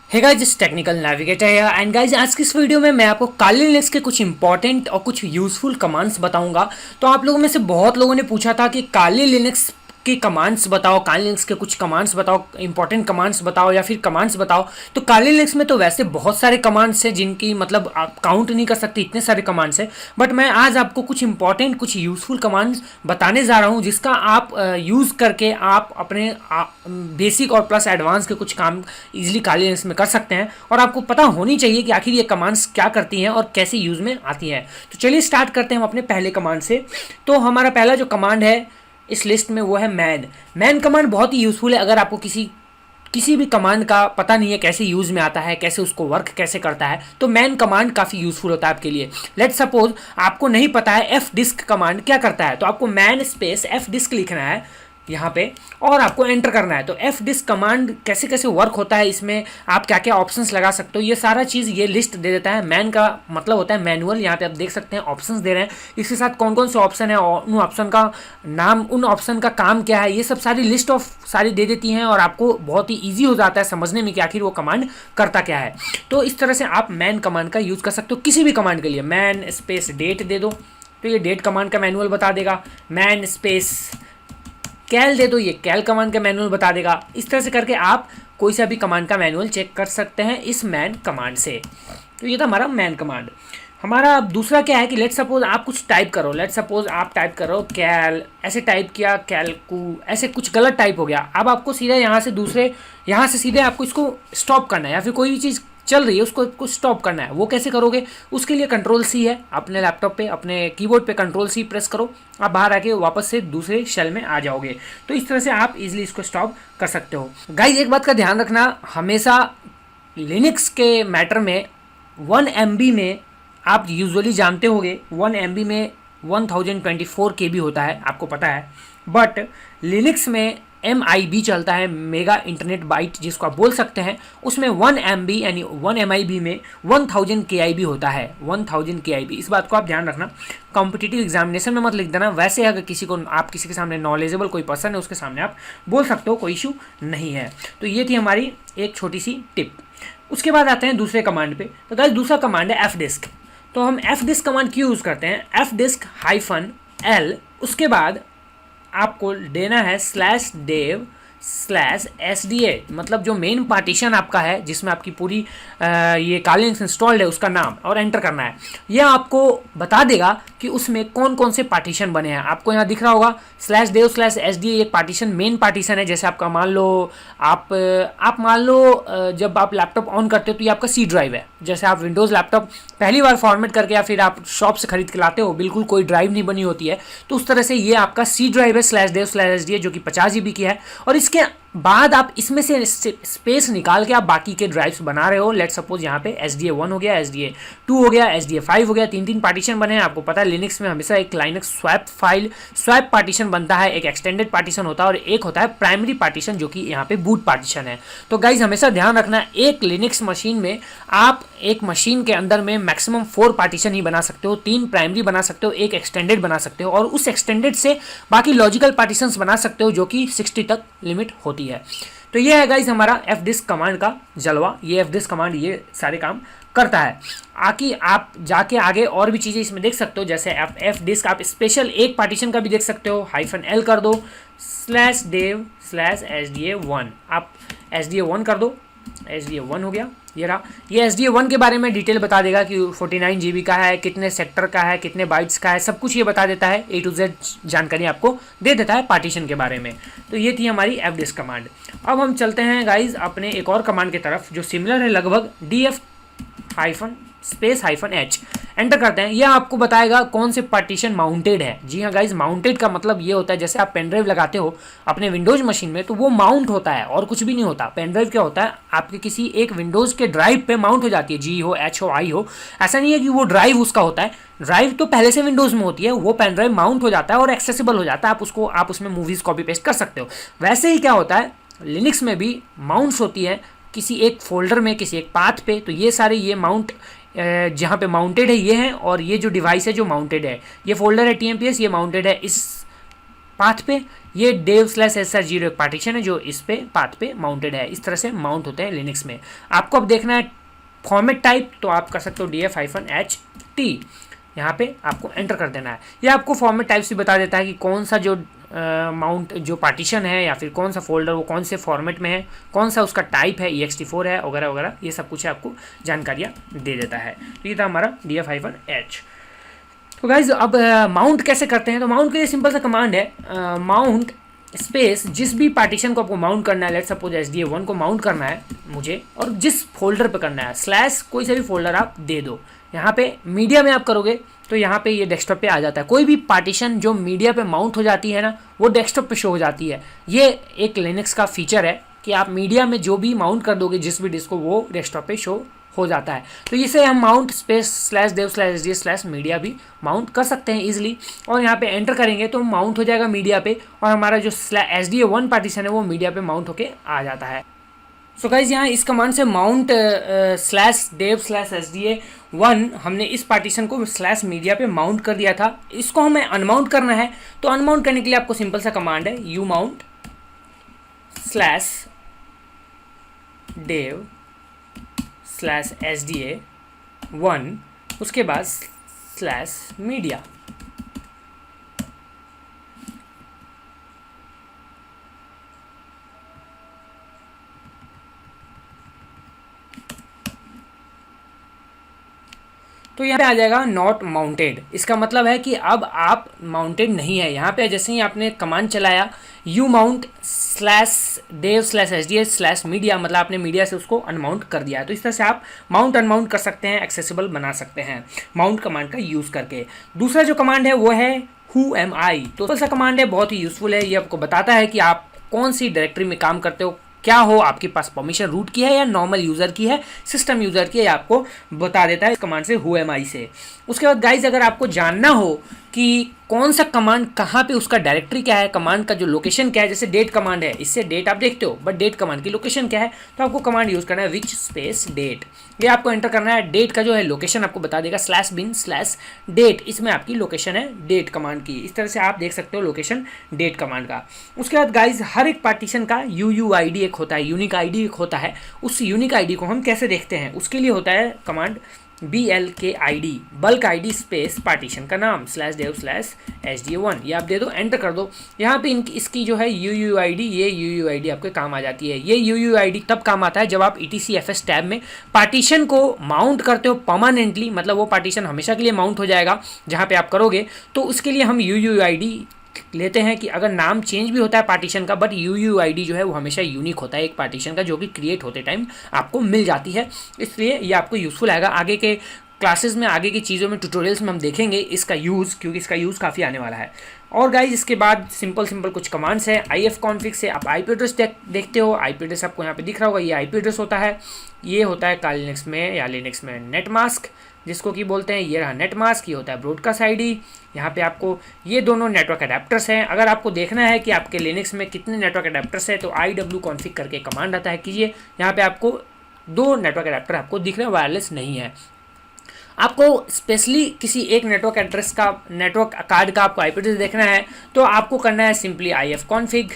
Hey guys, इस technical navigator है and guys आज की इस वीडियो में मैं आपको काली लिनक्स के कुछ इंपॉर्टेंट और कुछ यूजफुल कमांड्स बताऊंगा। तो आप लोगों में से बहुत लोगों ने पूछा था कि काली लिनक्स के कमांड्स बताओ, काली लिनक्स के कुछ कमांड्स बताओ, इंपॉर्टेंट कमांड्स बताओ या फिर कमांड्स बताओ। तो काली लिनक्स में तो वैसे बहुत सारे कमांड्स हैं जिनकी मतलब आप काउंट नहीं कर सकते, इतने सारे कमांड्स हैं। बट मैं आज आपको कुछ इंपॉर्टेंट, कुछ यूजफुल कमांड्स बताने जा रहा हूँ जिसका आप यूज़ करके आप अपने बेसिक और प्लस एडवांस के कुछ काम इजीली काली लिनक्स में कर सकते हैं। और आपको पता होनी चाहिए कि आखिर ये कमांड्स क्या करती हैं और कैसे यूज़ में आती हैं। तो चलिए स्टार्ट करते हैं हम अपने पहले कमांड से। तो हमारा पहला जो कमांड है इस लिस्ट में वो है मैन कमांड। बहुत ही यूज़फुल है अगर आपको किसी भी कमांड का पता नहीं है कैसे यूज़ में आता है, कैसे उसको वर्क कैसे करता है, तो मैन कमांड काफ़ी यूज़फुल होता है आपके लिए। लेट सपोज आपको नहीं पता है एफ डिस्क कमांड क्या करता है, तो आपको मैन स्पेस एफ डिस्क लिखना है यहाँ पे और आपको एंटर करना है। तो एफ डिस्क कमांड कैसे कैसे वर्क होता है, इसमें आप क्या क्या ऑप्शंस लगा सकते हो, ये सारा चीज़ ये लिस्ट दे देता है। मैन का मतलब होता है मैनुअल। यहाँ पे आप देख सकते हैं ऑप्शंस दे रहे हैं, इसके साथ कौन कौन से ऑप्शन है, उन ऑप्शन का नाम, उन ऑप्शन का काम क्या है, ये सब सारी लिस्ट ऑफ सारी दे देती हैं और आपको बहुत ही ईजी हो जाता है समझने में कि आखिर वो कमांड करता क्या है। तो इस तरह से आप मैन कमांड का यूज़ कर सकते हो किसी भी कमांड के लिए। मैन स्पेस डेट दे दो तो ये डेट कमांड का मैनुअल बता देगा। मैन स्पेस कैल दे दो, ये कैल कमांड का मैनुअल बता देगा। इस तरह से करके आप कोई सा भी कमांड का मैनुअल चेक कर सकते हैं इस मैन कमांड से। तो ये था हमारा मैन कमांड। हमारा अब दूसरा क्या है कि लेट सपोज आप कुछ टाइप करो, लेट सपोज आप टाइप करो कैल, ऐसे टाइप किया कैलकू, ऐसे कुछ गलत टाइप हो गया। अब आपको सीधे यहाँ से सीधे आपको इसको स्टॉप करना है, या फिर कोई भी चीज़ चल रही है उसको स्टॉप करना है। वो कैसे करोगे, उसके लिए कंट्रोल सी है अपने लैपटॉप पे, अपने कीबोर्ड पे कंट्रोल सी प्रेस करो, आप बाहर आके वापस से दूसरे शेल में आ जाओगे। तो इस तरह से आप इजीली इसको स्टॉप कर सकते हो। गाइस एक बात का ध्यान रखना, हमेशा लिनक्स के मैटर में 1 MB में आप यूजुअली जानते होंगे 1 MB में 1024 KB होता है, आपको पता है। बट लिनक्स में MIB चलता है, मेगा इंटरनेट बाइट जिसको आप बोल सकते हैं। उसमें 1 MB यानी 1 MIB में 1000 KIB होता है, 1000 KIB। इस बात को आप ध्यान रखना, कॉम्पिटिटिव एग्जामिनेशन में मत लिख देना। वैसे अगर आप किसी के सामने नॉलेजेबल कोई पर्सन है उसके सामने आप बोल सकते हो, कोई इशू नहीं है। तो ये थी हमारी एक छोटी सी टिप। उसके बाद आते हैं दूसरे कमांड पे। तो गाइस दूसरा कमांड है एफ डिस्क। तो हम एफ डिस्क कमांड क्यों यूज़ करते हैं, एफ डिस्क -L, उसके बाद आपको देना है /dev/sda, मतलब जो मेन पार्टीशन आपका है जिसमें आपकी पूरी ये काली लिनक्स इंस्टॉल्ड है उसका नाम, और एंटर करना है। यह आपको बता देगा कि उसमें कौन कौन से पार्टीशन बने हैं। आपको यहाँ दिख रहा होगा /dev/sda एक पार्टीशन मेन पार्टीशन है। जैसे आपका मान लो आप मान लो जब आप लैपटॉप ऑन करते हो तो ये आपका सी ड्राइव है। जैसे आप विंडोज़ लैपटॉप पहली बार फॉर्मेट करके या फिर आप शॉप से खरीद के लाते हो, बिल्कुल कोई ड्राइव नहीं बनी होती है, तो उस तरह से ये आपका सी ड्राइव है /dev/sda जो कि 50 GB की है। और इसके बाद आप इसमें से स्पेस निकाल के आप बाकी के ड्राइव्स बना रहे हो। लेट सपोज यहाँ पे SDA1 हो गया, SDA2 हो गया, SDA5 हो गया, 3 पार्टीशन बने हैं। आपको पता है लिनक्स में हमेशा एक लाइनक्स स्वैप पार्टीशन बनता है, एक एक्सटेंडेड पार्टीशन होता है और एक होता है प्राइमरी पार्टीशन जो कि यहाँ पे बूट पार्टीशन है। तो गाइज हमेशा ध्यान रखना, एक लिनक्स मशीन में आप एक मशीन के अंदर में मैक्सिमम 4 पार्टीशन ही बना सकते हो, 3 प्राइमरी बना सकते हो, एक एक्सटेंडेड बना सकते हो और उस एक्सटेंडेड से बाकी लॉजिकल पार्टीशंस बना सकते हो जो कि 60 तक लिमिट होती है। तो ये है गाइज हमारा एफ डिस्क कमांड का जलवा। ये एफ डिस्क कमांड ये सारे काम करता है। आकि आप जाके आगे और भी चीज़ें इसमें देख सकते हो, जैसे एफ डिस्क आप स्पेशल एक पार्टीशन का भी देख सकते हो, -L कर दो /dev/sda1, आप sda1 कर दो, sda1 हो गया। ये रहा, ये sda1 के बारे में डिटेल बता देगा कि 49 GB का है, कितने सेक्टर का है, कितने बाइट्स का है, सब कुछ ये बता देता है। A to Z जानकारी आपको दे देता है पार्टीशन के बारे में। तो ये थी हमारी एफ डिस्क कमांड। अब हम चलते हैं गाइज अपने एक और कमांड की तरफ जो सिमिलर है लगभग, df-h एंटर करते हैं। यह आपको बताएगा कौन से पार्टीशन माउंटेड है। जी हाँ गाइज, माउंटेड का मतलब ये होता है जैसे आप पेन ड्राइव लगाते हो अपने विंडोज मशीन में तो वो माउंट होता है और कुछ भी नहीं होता। पेन ड्राइव क्या होता है, आपके किसी एक विंडोज के ड्राइव पे माउंट हो जाती है, G हो, H हो, I हो। ऐसा नहीं है कि वो ड्राइव उसका होता है, ड्राइव तो पहले से विंडोज में होती है, वो पेन ड्राइव माउंट हो जाता है और एक्सेसिबल हो जाता है, आप उसमें मूवीज कॉपी पेस्ट कर सकते हो। वैसे ही क्या होता है लिनक्स में भी माउंट्स होती है किसी एक फोल्डर में, किसी एक पाथ पे, तो ये सारे ये माउंट जहाँ पे माउंटेड है ये हैं, और ये जो डिवाइस है जो माउंटेड है, ये फोल्डर है TMPS, ये माउंटेड है इस पाथ पे। ये dev/sr0 एक पार्टीशन है जो इस पे पाथ पे माउंटेड है। इस तरह से माउंट होते हैं लिनक्स में। आपको अब देखना है फॉर्मेट टाइप, तो आप कर सकते हो df-ht, यहाँ पे आपको एंटर कर देना है। यह आपको फॉर्मेट टाइप्स भी बता देता है कि कौन सा जो माउंट जो पार्टीशन है या फिर कौन सा फोल्डर वो कौन से फॉर्मेट में है, कौन सा उसका टाइप है, ext4 है वगैरह वगैरह, ये सब कुछ आपको जानकारियाँ दे देता है। तो ये था हमारा df-h। तो गाइज अब माउंट कैसे करते हैं, तो माउंट के लिए सिंपल सा कमांड है माउंट स्पेस, जिस भी पार्टीशन को आपको माउंट करना है, लेट सपोज SDA1 को माउंट करना है मुझे, और जिस फोल्डर पे करना है स्लैश कोई सा भी फोल्डर आप दे दो। यहाँ पे मीडिया में आप करोगे तो यहाँ पे ये डेस्कटॉप पे आ जाता है। कोई भी पार्टीशन जो मीडिया पे माउंट हो जाती है ना, वो डेस्कटॉप पे शो हो जाती है। ये एक लिनक्स का फीचर है कि आप मीडिया में जो भी माउंट कर दोगे जिस भी डिस्क को, वो डेस्कटॉप पे शो हो जाता है। तो इसे हम माउंट स्पेस /dev/sda/media भी माउंट कर सकते हैं इजीली, और यहाँ पे एंटर करेंगे तो माउंट हो जाएगा मीडिया पे, और हमारा जो SDA1 पार्टीशन है वो मीडिया पे माउंट होके आ जाता है। सो गाइज यहाँ इस कमांड से माउंट /dev/sda1 हमने इस पार्टीशन को /media पे माउंट कर दिया था। इसको हमें अनमाउंट करना है, तो अनमाउंट करने के लिए आपको सिंपल सा कमांड है umount /dev/sda1, उसके बाद /media। तो यहाँ पे आ जाएगा नॉट माउंटेड। इसका मतलब है कि अब आप माउंटेड नहीं है। यहाँ पे जैसे ही आपने कमांड चलाया umount /dev/sda/media, मतलब आपने मीडिया से उसको अनमाउंट कर दिया है। तो इस तरह से आप माउंट अनमाउंट कर सकते हैं, एक्सेसिबल बना सकते हैं माउंट कमांड का यूज़ करके। दूसरा जो कमांड है वो है who am I। तो ऐसा कमांड है, बहुत ही यूज़फुल है। ये आपको बताता है कि आप कौन सी डायरेक्टरी में काम करते हो, क्या हो, आपके पास परमिशन रूट की है या नॉर्मल यूज़र की है, सिस्टम यूज़र की है, आपको बता देता है इस कमांड से who am I से। उसके बाद गाइज अगर आपको जानना हो कि कौन सा कमांड कहाँ पे उसका डायरेक्टरी क्या है, कमांड का जो लोकेशन क्या है, जैसे डेट कमांड है, इससे डेट आप देखते हो, बट डेट कमांड की लोकेशन क्या है, तो आपको कमांड यूज़ करना है विच स्पेस डेट। ये आपको एंटर करना है, डेट का जो है लोकेशन आपको बता देगा /bin/date, इसमें आपकी लोकेशन है डेट कमांड की। इस तरह से आप देख सकते हो लोकेशन डेट कमांड का। उसके बाद गाइज हर एक पार्टीशन का UUID एक होता है, यूनिक आईडी एक होता है। उस यूनिक आईडी को हम कैसे देखते हैं, उसके लिए होता है command BLKID, bulk ID space partition का नाम /dev/sda1, ये आप दे दो, एंटर कर दो। यहाँ पे इसकी जो है UUID, ये UUID आपके काम आ जाती है। ये UUID तब काम आता है जब आप ETCFS टैब में पार्टीशन को माउंट करते हो परमानेंटली, मतलब वो पार्टीशन हमेशा के लिए माउंट हो जाएगा जहाँ पे आप करोगे। तो उसके लिए हम UUID लेते हैं कि अगर नाम चेंज भी होता है पार्टीशन का, बट UUID जो है वो हमेशा यूनिक होता है एक पार्टीशन का, जो कि क्रिएट होते टाइम आपको मिल जाती है। इसलिए ये आपको यूज़फुल आएगा। आगे के क्लासेस में, आगे की चीज़ों में, ट्यूटोरियल्स में हम देखेंगे इसका यूज़, क्योंकि इसका यूज़ काफ़ी आने वाला है। और गाइज इसके बाद सिंपल कुछ कमांड्स है। ifconfig से आप IP एड्रेस देखते हो, IP एड्रेस आपको यहाँ पे दिख रहा होगा, ये IP एड्रेस होता है। ये होता है काली लिनक्स में या लिनक्स में नेटमास्क, जिसको कि बोलते हैं, ये रहा नेटमास्क। ये होता है ब्रॉडकास्ट ID। यहाँ पे आपको ये दोनों नेटवर्क अडेप्टर्स हैं। अगर आपको देखना है कि आपके लिनक्स में कितने नेटवर्क अडेप्टर्स हैं, तो iwconfig करके कमांड आता है, कीजिए। यहाँ पे आपको 2 नेटवर्क अडेप्टर आपको दिख रहे हैं, वायरलेस नहीं है। आपको स्पेशली किसी एक नेटवर्क एड्रेस का, नेटवर्क कार्ड का आपको IP एड्रेस देखना है, तो आपको करना है सिंपली ifconfig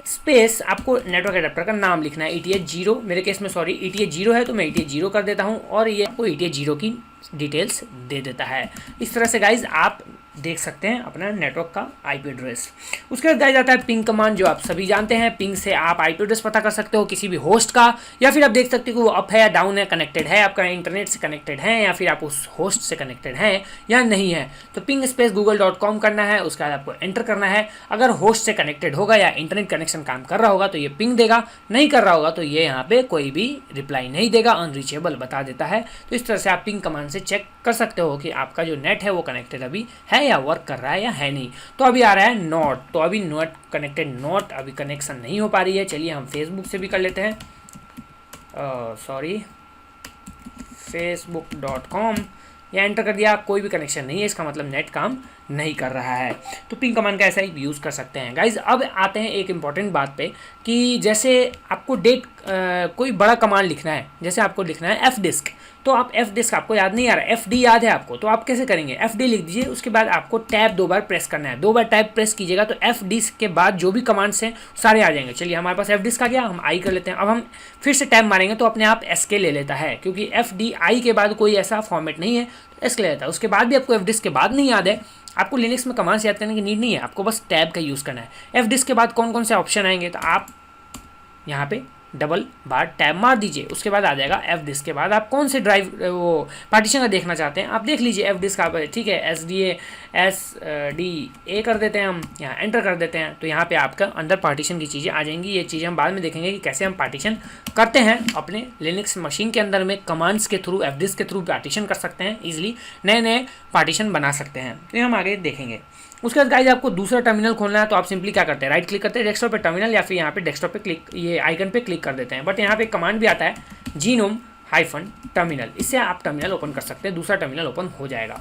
स्पेस, आपको नेटवर्क एडेप्टर का नाम लिखना है ETH0। मेरे केस में ETH0 है, तो मैं ETH0 कर देता हूँ, और ये आपको ETH0 की डिटेल्स दे देता है। इस तरह से गाइज आप देख सकते हैं अपना नेटवर्क का IP एड्रेस। उसके बाद गाइज आता है पिंग कमांड, जो आप सभी जानते हैं। पिंग से आप IP एड्रेस पता कर सकते हो किसी भी होस्ट का, या फिर आप देख सकते हो कि वो अप है या डाउन है, कनेक्टेड है, आपका इंटरनेट से कनेक्टेड है, या फिर आप उस होस्ट से कनेक्टेड हैं या नहीं है। तो पिंग स्पेस google.com करना है। उसके बाद आपको एंटर करना है। अगर होस्ट से कनेक्टेड होगा या इंटरनेट कनेक्शन काम कर रहा होगा तो ये पिंग देगा, नहीं कर रहा होगा तो ये यहाँ पे कोई भी रिप्लाई नहीं देगा, अनरीचेबल बता देता है। तो इस तरह से आप पिंग कमांड से चेक कर सकते हो कि आपका जो नेट है वो कनेक्टेड अभी है या वर्क कर रहा है या है नहीं। तो अभी आ रहा है नॉट, तो अभी नॉट कनेक्टेड, नॉट अभी कनेक्शन नहीं हो पा रही है। चलिए हम फेसबुक से भी कर लेते हैं, facebook.com, या एंटर कर दिया, कोई भी कनेक्शन नहीं है, इसका मतलब नेट काम नहीं कर रहा है। तो पिंग कमांड का ऐसा ही यूज़ कर सकते हैं गाइज। अब आते हैं एक इम्पॉर्टेंट बात पे कि जैसे आपको कोई बड़ा कमांड लिखना है, जैसे आपको लिखना है एफ डिस्क, तो आप एफ डिस्क आपको याद नहीं आ रहा, एफ डी याद है आपको, तो आप कैसे करेंगे, एफ डी लिख दीजिए, उसके बाद आपको टैब 2 बार प्रेस करना है, 2 बार टैब प्रेस कीजिएगा तो एफ डिस्क के बाद जो भी कमांड्स हैं सारे आ जाएंगे। चलिए हमारे पास एफ डिस्क आ गया, हम आई कर लेते हैं। अब हम फिर से टैब मारेंगे तो अपने आप एस के ले लेता है, क्योंकि एफ डी आई के बाद कोई ऐसा फॉर्मेट नहीं है, तो एस के ले लेता है। उसके बाद भी आपको एफ डिस्क के बाद नहीं याद है, आपको लिनक्स में कमांड्स याद करने की नीड नहीं है, आपको बस टैब का यूज़ करना है। एफ डिस्क के बाद कौन कौन से ऑप्शन आएंगे, तो आप यहाँ पे डबल बार टैब मार दीजिए, उसके बाद आ जाएगा एफ डिस्क के बाद आप कौन से ड्राइव वो पार्टीशन का देखना चाहते हैं आप देख लीजिए। एफ डिस्क आप ठीक है SDA कर देते हैं, हम यहाँ एंटर कर देते हैं, तो यहाँ पे आपका अंदर पार्टीशन की चीज़ें आ जाएंगी। ये चीज़ें हम बाद में देखेंगे कि कैसे हम पार्टीशन करते हैं अपने लिनक्स मशीन के अंदर में, कमांड्स के थ्रू, एफ डिस्क के थ्रू पार्टीशन कर सकते हैं, ईजिली नए नए पार्टीशन बना सकते हैं, तो हम आगे देखेंगे। उसके बाद गाइज आपको दूसरा टर्मिनल खोलना है, तो आप सिंपली क्या करते हैं, राइट क्लिक करते हैं डेस्कटॉप पे टर्मिनल, या फिर यहाँ पे डेस्कटॉप पे क्लिक, ये आइकन पे क्लिक कर देते हैं। बट यहाँ पे कमांड भी आता है जीनोम -टर्मिनल, इससे आप टर्मिनल ओपन कर सकते हैं, दूसरा टर्मिनल ओपन हो जाएगा।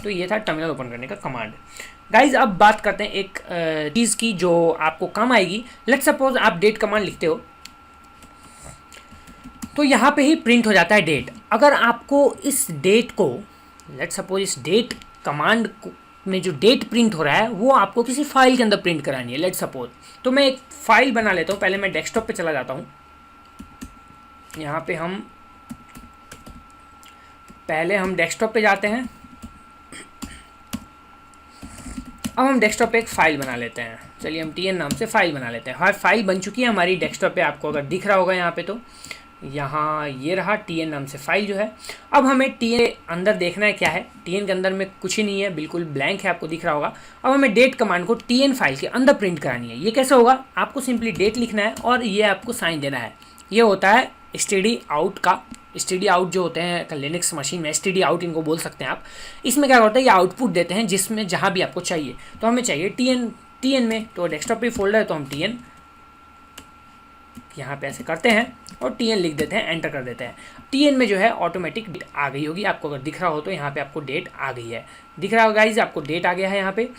तो ये था टर्मिनल ओपन करने का कमांड। गाइज अब बात करते हैं एक चीज़ की जो आपको काम आएगी। लेट्स सपोज आप डेट कमांड लिखते हो, तो यहाँ पे ही प्रिंट हो जाता है डेट। अगर आपको इस डेट को, लेट्स सपोज इस डेट कमांड में जो डेट प्रिंट हो रहा है वो आपको किसी फाइल के अंदर प्रिंट करानी है, लेट्स सपोज, तो मैं एक फाइल बना लेता हूँ। पहले मैं डेस्कटॉप पे चला जाता हूँ, यहाँ पे हम पहले हम डेस्कटॉप पे जाते हैं। अब हम डेस्कटॉप पे एक फ़ाइल बना लेते हैं, चलिए हम TN नाम से फ़ाइल बना लेते हैं। हाँ, फाइल बन चुकी है हमारी डेस्कटॉप पे, आपको अगर दिख रहा होगा यहाँ पे, तो यहाँ ये रहा TN नाम से फ़ाइल जो है। अब हमें TN अंदर देखना है क्या है, TN के अंदर में कुछ ही नहीं है, बिल्कुल ब्लैंक है, आपको दिख रहा होगा। अब हमें डेट कमांड को TN फाइल के अंदर प्रिंट करानी है। ये कैसे होगा, आपको सिंपली डेट लिखना है और ये आपको साइन देना है। ये होता है std out का, std out जो होते हैं लिनक्स मशीन में, std out इनको बोल सकते हैं आप। इसमें क्या होता है, ये आउटपुट देते हैं जिसमें जहाँ भी आपको चाहिए। तो हमें चाहिए TN में, तो डेस्कटॉप पे फोल्डर है, तो हम TN यहाँ पे ऐसे करते हैं और TN लिख देते हैं, एंटर कर देते हैं। TN में जो है ऑटोमेटिक डेट आ गई होगी, आपको अगर दिख रहा हो तो यहाँ पे आपको डेट आ गई है, दिख रहा होगा गाइज, आपको डेट आ गया है। यहाँ पे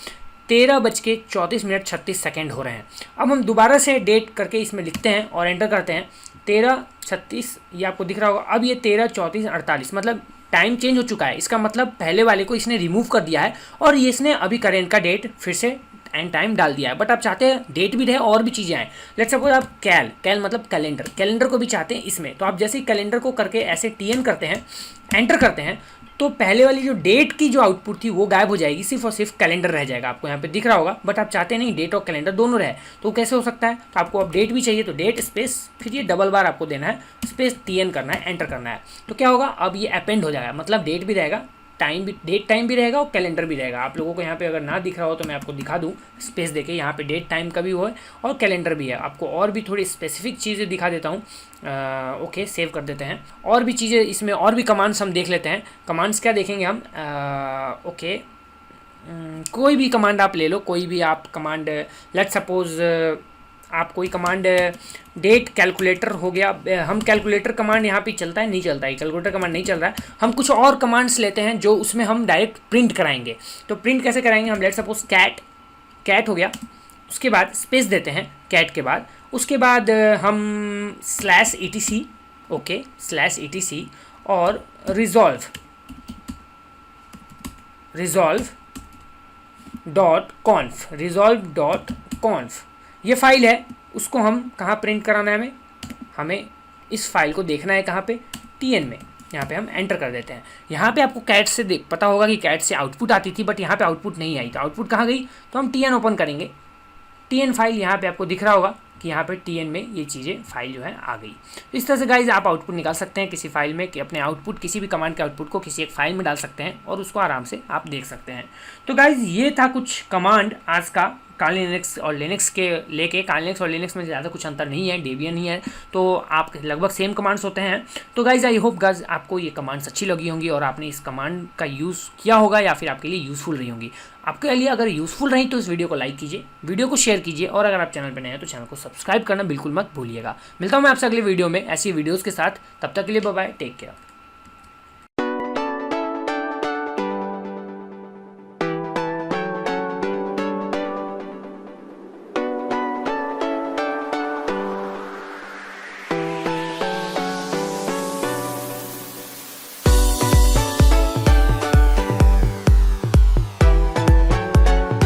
13:34 हो रहे हैं। अब हम दोबारा से डेट करके इसमें लिखते हैं और एंटर करते हैं, 13:36, ये आपको दिख रहा होगा। अब ये 13:34:48, मतलब टाइम चेंज हो चुका है, इसका मतलब पहले वाले को इसने रिमूव कर दिया है और ये इसने अभी करेंट का डेट फिर से एंड टाइम डाल दिया है। बट आप चाहते हैं डेट भी रहे और भी चीज़ें आएँ, लेट्स सपोज आप कैल मतलब कैलेंडर को भी चाहते हैं इसमें, तो आप जैसे ही कैलेंडर को करके ऐसे TN करते हैं, एंटर करते हैं, तो पहले वाली जो डेट की जो आउटपुट थी वो गायब हो जाएगी, सिर्फ और सिर्फ कैलेंडर रह जाएगा, आपको यहाँ पे दिख रहा होगा। बट आप चाहते नहीं डेट और कैलेंडर दोनों रहे, तो कैसे हो सकता है, तो आपको अब डेट भी चाहिए, तो डेट स्पेस, फिर ये डबल बार आपको देना है, स्पेस TN करना है, एंटर करना है। तो क्या होगा, अब ये अपेंड हो जाएगा, मतलब डेट भी रहेगा, डेट टाइम भी रहेगा और कैलेंडर भी रहेगा। आप लोगों को यहाँ पे अगर ना दिख रहा हो तो मैं आपको दिखा दूँ, स्पेस देके यहाँ पे डेट टाइम का भी हो है और कैलेंडर भी है। आपको और भी थोड़ी स्पेसिफिक चीज़ें दिखा देता हूँ। ओके, सेव कर देते हैं। और भी चीज़ें इसमें, और भी कमांड्स हम देख लेते हैं। कमांड्स क्या देखेंगे हम, ओके, कोई भी कमांड आप ले लो, कोई भी आप कमांड, लेट्स सपोज आप कोई कमांड, डेट कैलकुलेटर हो गया, हम कैलकुलेटर कमांड यहाँ पे चलता है, नहीं चलता है, कैलकुलेटर कमांड नहीं चल रहा है। हम कुछ और कमांड्स लेते हैं जो उसमें हम डायरेक्ट प्रिंट कराएंगे। तो प्रिंट कैसे कराएंगे हम, लेट्स सपोज कैट हो गया, उसके बाद स्पेस देते हैं कैट के बाद, उसके बाद हम /etc, ओके, /etc और resolve.conf, ये फाइल है, उसको हम कहाँ प्रिंट कराना है, हमें इस फाइल को देखना है कहाँ पे, TN में। यहाँ पे हम एंटर कर देते हैं। यहाँ पे आपको कैट से पता होगा कि कैट से आउटपुट आती थी, बट यहाँ पे आउटपुट नहीं आई, तो आउटपुट कहाँ गई, तो हम TN ओपन करेंगे। TN फाइल यहाँ पे आपको दिख रहा होगा कि यहाँ पे TN में ये चीज़ें फाइल जो है आ गई। तो इस तरह से गाइज आप आउटपुट निकाल सकते हैं किसी फाइल में, कि अपने आउटपुट, किसी भी कमांड के आउटपुट को किसी एक फाइल में डाल सकते हैं और उसको आराम से आप देख सकते हैं। तो गाइज ये था कुछ कमांड आज का काली लिनक्स और लिनक्स के लेके। काली लिनक्स और लिनक्स में ज़्यादा कुछ अंतर नहीं है, डेबियन ही है, तो आप लगभग सेम कमांड्स होते हैं। तो गाइज आई होप गाइज आपको ये कमांड्स अच्छी लगी होंगी और आपने इस कमांड का यूज़ किया होगा या फिर आपके लिए यूज़फुल रही होंगी। आपके लिए अगर यूज़फुल रही तो इस वीडियो को लाइक कीजिए, वीडियो को शेयर कीजिए और अगर आप चैनल पर नए हैं तो चैनल को सब्सक्राइब करना बिल्कुल मत भूलिएगा। मिलता हूँ मैं आपसे अगले वीडियो में ऐसी वीडियोज़ के साथ, तब तक के लिए बाय बाय, टेक केयर।